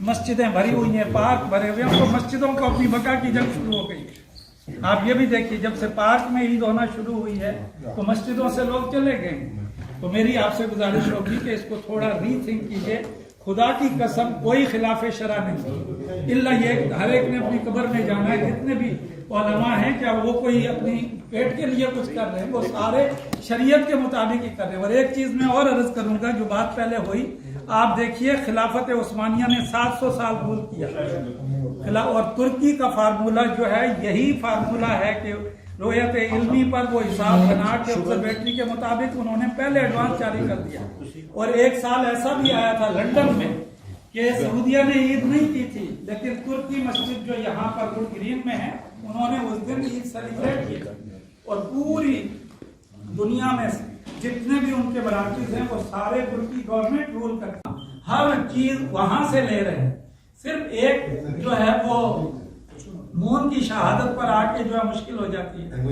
مسجدیں بھری ہوئی ہیں، پارک بھرے ہوئے ہیں، تو مسجدوں کو اپنی بقا کی جنگ شروع ہو گئی۔ آپ یہ بھی دیکھیے جب سے پارک میں عید ہونا شروع ہوئی ہے تو مسجدوں سے لوگ چلے گئے۔ تو میری آپ سے گزارش ہوگی کہ اس کو تھوڑا ری تھنک کیجیے۔ خدا کی قسم کوئی خلاف شرع نہیں، الا یہ ہر ایک نے اپنی قبر میں جانا ہے۔ جتنے بھی علماء ہیں کیا وہ کوئی اپنی پیٹ کے لیے کچھ کر رہے ہیں؟ وہ سارے شریعت کے مطابق ہی کر رہے ہیں۔ اور ایک چیز میں اور عرض کروں گا جو بات پہلے ہوئی، آپ دیکھیے خلافت عثمانیہ نے 700 سال رول کیا، اور ترکی کا فارمولہ جو ہے یہی فارمولہ ہے کہ رویت علمی پر وہ حساب بنا کے آبزرویٹری کے مطابق انہوں نے پہلے ایڈوانس جاری کر دیا۔ اور ایک سال ایسا بھی آیا تھا لندن میں کہ سعودیہ نے عید نہیں کی تھی، لیکن ترکی مسجد جو یہاں پر ووڈ گرین میں ہے انہوں نے اس دن عید سیلیبریٹ کی، اور پوری دنیا میں جتنے بھی ان کے مراکز ہیں وہ سارے ترکی گورنمنٹ رول کرتا، ہر چیز وہاں سے لے رہے ہیں۔ صرف ایک جو ہے وہ مون کی شہادت پر آ کے جو ہے مشکل ہو جاتی ہے۔